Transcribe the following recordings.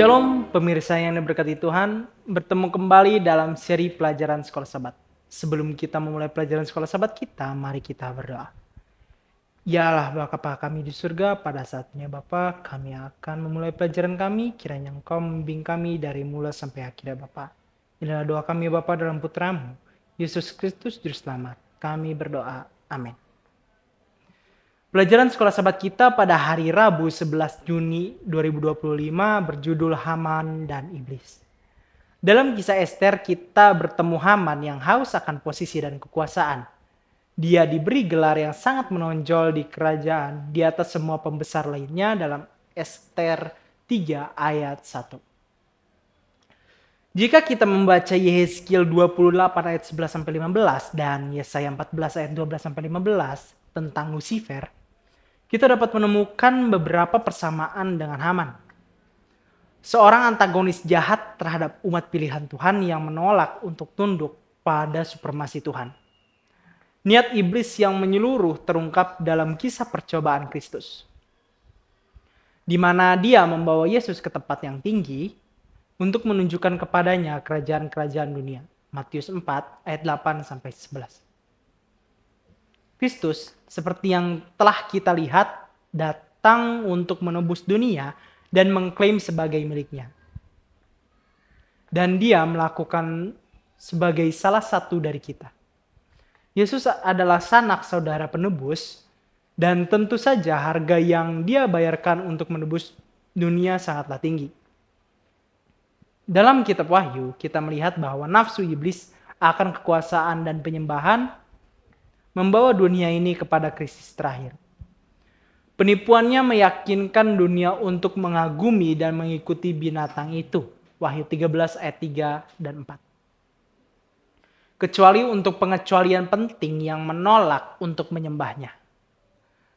Shalom pemirsa yang diberkati Tuhan, bertemu kembali dalam seri pelajaran Sekolah Sabat. Sebelum kita memulai pelajaran Sekolah Sabat kita, mari kita berdoa. Ya Allah Bapa kami di surga, pada saatnya Bapa, kami akan memulai pelajaran kami, kiranya Engkau membimbing kami dari mula sampai akhir Bapa. Inilah doa kami Bapa dalam putramu, Yesus Kristus Juru Selamat. Kami berdoa, amin. Pelajaran Sekolah Sabat kita pada hari Rabu 11 Juni 2025 berjudul Haman dan Iblis. Dalam kisah Ester kita bertemu Haman yang haus akan posisi dan kekuasaan. Dia diberi gelar yang sangat menonjol di kerajaan di atas semua pembesar lainnya dalam Ester 3 ayat 1. Jika kita membaca Yehezkiel 28 ayat 11-15 dan Yesaya 14 ayat 12-15 tentang Lucifer, kita dapat menemukan beberapa persamaan dengan Haman. Seorang antagonis jahat terhadap umat pilihan Tuhan yang menolak untuk tunduk pada supremasi Tuhan. Niat iblis yang menyeluruh terungkap dalam kisah percobaan Kristus, di mana dia membawa Yesus ke tempat yang tinggi untuk menunjukkan kepadanya kerajaan-kerajaan dunia. Matius 4 ayat 8-11. Kristus, seperti yang telah kita lihat, datang untuk menebus dunia dan mengklaim sebagai miliknya. Dan dia melakukan sebagai salah satu dari kita. Yesus adalah sanak saudara penebus, dan tentu saja harga yang dia bayarkan untuk menebus dunia sangatlah tinggi. Dalam kitab Wahyu, kita melihat bahwa nafsu iblis akan kekuasaan dan penyembahan membawa dunia ini kepada krisis terakhir. Penipuannya meyakinkan dunia untuk mengagumi dan mengikuti binatang itu. Wahyu 13 ayat 3 dan 4. Kecuali untuk pengecualian penting yang menolak untuk menyembahnya.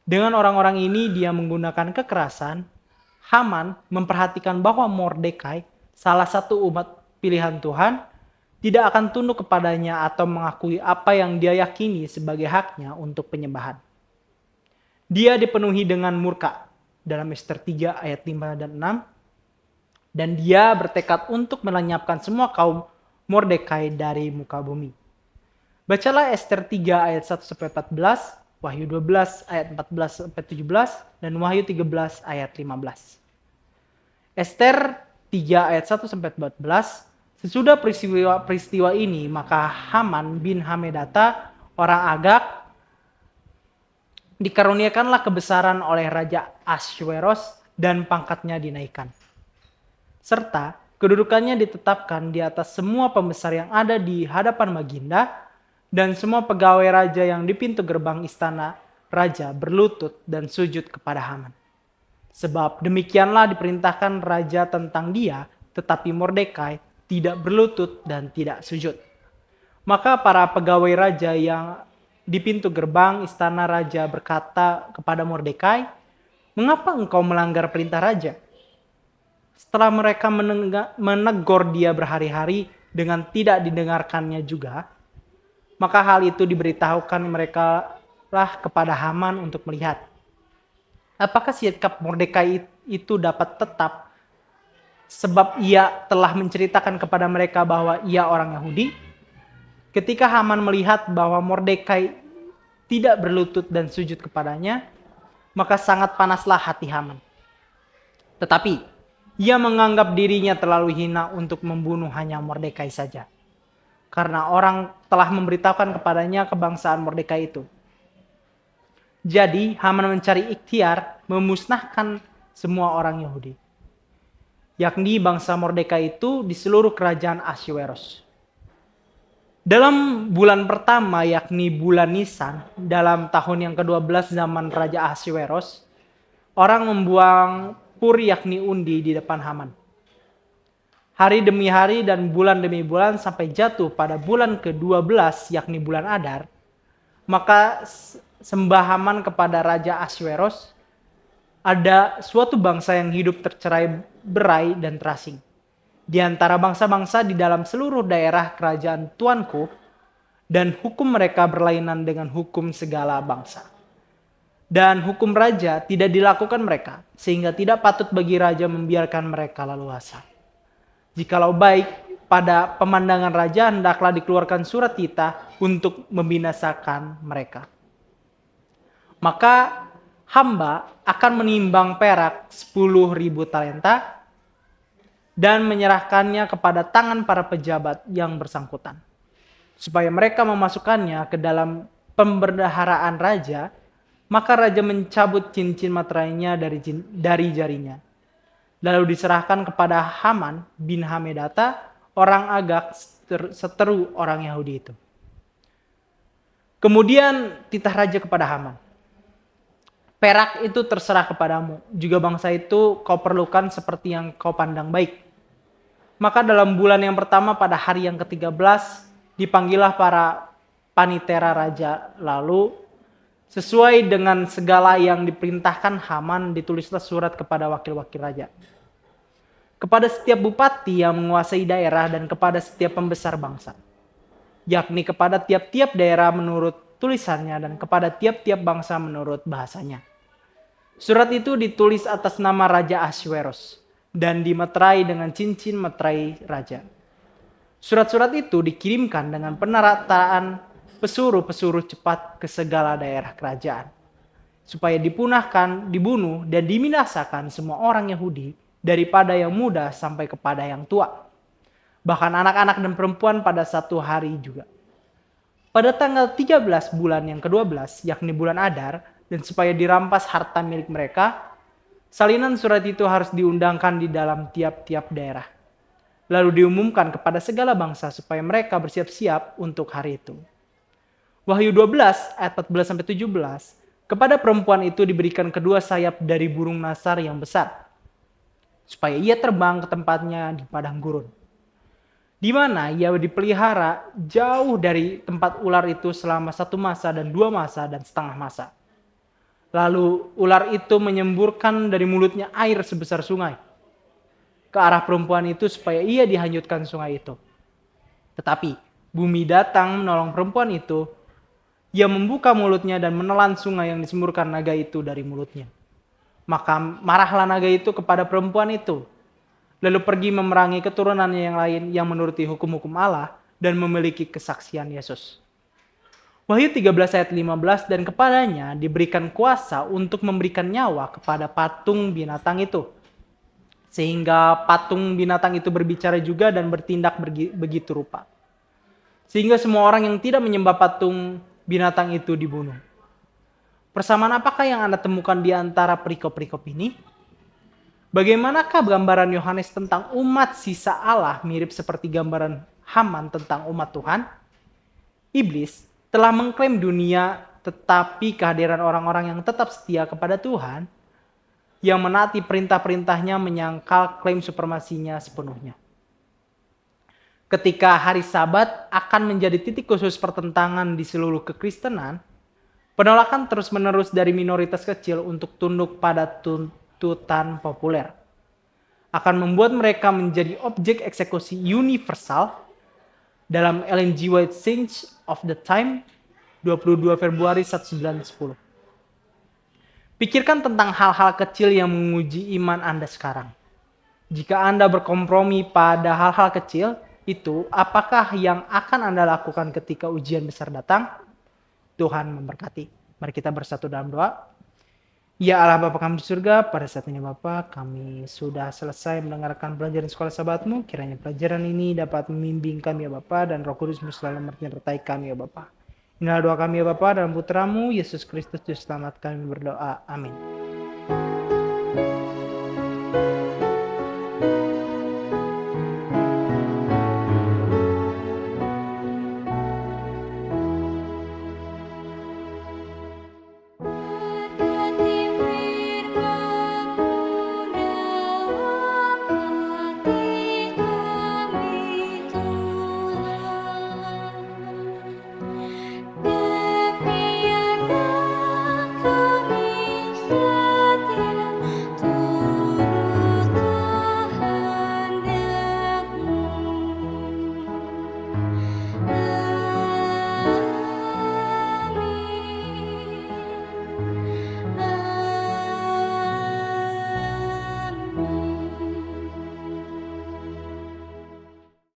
Dengan orang-orang ini dia menggunakan kekerasan. Haman memperhatikan bahwa Mordekai, salah satu umat pilihan Tuhan, tidak akan tunduk kepadanya atau mengakui apa yang dia yakini sebagai haknya untuk penyembahan. Dia dipenuhi dengan murka dalam Ester 3 ayat 5 dan 6. Dan dia bertekad untuk melenyapkan semua kaum Mordekai dari muka bumi. Bacalah Ester 3 ayat 1-14, Wahyu 12 ayat 14-17, dan Wahyu 13 ayat 15. Ester 3 ayat 1-14. Sesudah peristiwa ini, maka Haman bin Hamedata, orang Agag, dikaruniakanlah kebesaran oleh Raja Ahasweros dan pangkatnya dinaikkan. Serta kedudukannya ditetapkan di atas semua pembesar yang ada di hadapan Maginda dan semua pegawai raja yang di pintu gerbang istana raja berlutut dan sujud kepada Haman. Sebab demikianlah diperintahkan raja tentang dia, tetapi Mordekai tidak berlutut dan tidak sujud. Maka para pegawai raja yang di pintu gerbang istana raja berkata kepada Mordekai, "Mengapa engkau melanggar perintah raja?" Setelah mereka menegur dia berhari-hari dengan tidak didengarkannya juga, maka hal itu diberitahukan mereka lah kepada Haman untuk melihat apakah sikap Mordekai itu dapat tetap, sebab ia telah menceritakan kepada mereka bahwa ia orang Yahudi. Ketika Haman melihat bahwa Mordekai tidak berlutut dan sujud kepadanya, maka sangat panaslah hati Haman. Tetapi ia menganggap dirinya terlalu hina untuk membunuh hanya Mordekai saja, karena orang telah memberitahukan kepadanya kebangsaan Mordekai itu. Jadi Haman mencari ikhtiar memusnahkan semua orang Yahudi, yakni bangsa Mordekai itu di seluruh kerajaan Ahasweros. Dalam bulan pertama, yakni bulan Nisan, dalam tahun yang ke-12 zaman Raja Ahasweros, orang membuang pur yakni undi di depan Haman. Hari demi hari dan bulan demi bulan sampai jatuh pada bulan ke-12 yakni bulan Adar, maka sembah Haman kepada Raja Ahasweros. Ada suatu bangsa yang hidup tercerai berai dan terasing di antara bangsa-bangsa di dalam seluruh daerah kerajaan tuanku, dan hukum mereka berlainan dengan hukum segala bangsa. dan hukum raja tidak dilakukan mereka, sehingga tidak patut bagi raja membiarkan mereka leluasa. Jikalau baik pada pemandangan raja, hendaklah dikeluarkan surat titah untuk membinasakan mereka. Maka hamba akan menimbang perak 10.000 talenta dan menyerahkannya kepada tangan para pejabat yang bersangkutan, supaya mereka memasukkannya ke dalam pembendaharaan raja. Maka raja mencabut cincin materainya dari jarinya, lalu diserahkan kepada Haman bin Hamedata, orang Agag, seteru orang Yahudi itu. Kemudian titah raja kepada Haman, perak itu terserah kepadamu, juga bangsa itu kau perlukan seperti yang kau pandang baik. Maka dalam bulan yang pertama pada hari yang ke-13 dipanggillah para panitera raja, lalu sesuai dengan segala yang diperintahkan Haman ditulislah surat kepada wakil-wakil raja, kepada setiap bupati yang menguasai daerah dan kepada setiap pembesar bangsa, yakni kepada tiap-tiap daerah menurut tulisannya dan kepada tiap-tiap bangsa menurut bahasanya. Surat itu ditulis atas nama Raja Ahasweros dan dimeterai dengan cincin meterai raja. Surat-surat itu dikirimkan dengan penerataan pesuruh-pesuruh cepat ke segala daerah kerajaan, supaya dipunahkan, dibunuh, dan diminasakan semua orang Yahudi, daripada yang muda sampai kepada yang tua, bahkan anak-anak dan perempuan pada satu hari juga. Pada tanggal 13 bulan yang ke-12, yakni bulan Adar, dan supaya dirampas harta milik mereka, salinan surat itu harus diundangkan di dalam tiap-tiap daerah, lalu diumumkan kepada segala bangsa supaya mereka bersiap-siap untuk hari itu. Wahyu 12 ayat 14-17, kepada perempuan itu diberikan kedua sayap dari burung nasar yang besar, supaya ia terbang ke tempatnya di padang gurun, di mana ia dipelihara jauh dari tempat ular itu selama 1 masa dan 2 masa dan setengah masa. Lalu ular itu menyemburkan dari mulutnya air sebesar sungai ke arah perempuan itu supaya ia dihanyutkan sungai itu. Tetapi bumi datang menolong perempuan itu. Ia membuka mulutnya dan menelan sungai yang disemburkan naga itu dari mulutnya. Maka marahlah naga itu kepada perempuan itu, lalu pergi memerangi keturunannya yang lain yang menuruti hukum-hukum Allah dan memiliki kesaksian Yesus. Wahyu 13 ayat 15, dan kepadanya diberikan kuasa untuk memberikan nyawa kepada patung binatang itu, sehingga patung binatang itu berbicara juga dan bertindak begitu rupa, sehingga semua orang yang tidak menyembah patung binatang itu dibunuh. Persamaan apakah yang Anda temukan di antara perikop-perikop ini? Bagaimanakah gambaran Yohanes tentang umat sisa Allah mirip seperti gambaran Haman tentang umat Tuhan? Iblis telah mengklaim dunia, tetapi kehadiran orang-orang yang tetap setia kepada Tuhan, yang menaati perintah-perintahnya, menyangkal klaim supremasinya sepenuhnya. Ketika hari Sabat akan menjadi titik khusus pertentangan di seluruh kekristenan, penolakan terus-menerus dari minoritas kecil untuk tunduk pada tuntutan populer akan membuat mereka menjadi objek eksekusi universal. Dalam Ellen G. White Signs of the Time, 22 Februari 1910. Pikirkan tentang hal-hal kecil yang menguji iman Anda sekarang. Jika Anda berkompromi pada hal-hal kecil itu, apakah yang akan Anda lakukan ketika ujian besar datang? Tuhan memberkati. Mari kita bersatu dalam doa. Ya Allah Bapa kami di surga, pada saat ini Bapa, kami sudah selesai mendengarkan pelajaran sekolah Sabat-Mu. Kiranya pelajaran ini dapat membimbing kami ya Bapa, dan Roh Kudus-Mu selalu menyertai kami ya Bapa. Inilah doa kami ya Bapa, dalam Putra-Mu Yesus Kristus Juru Selamat kami berdoa. Amin.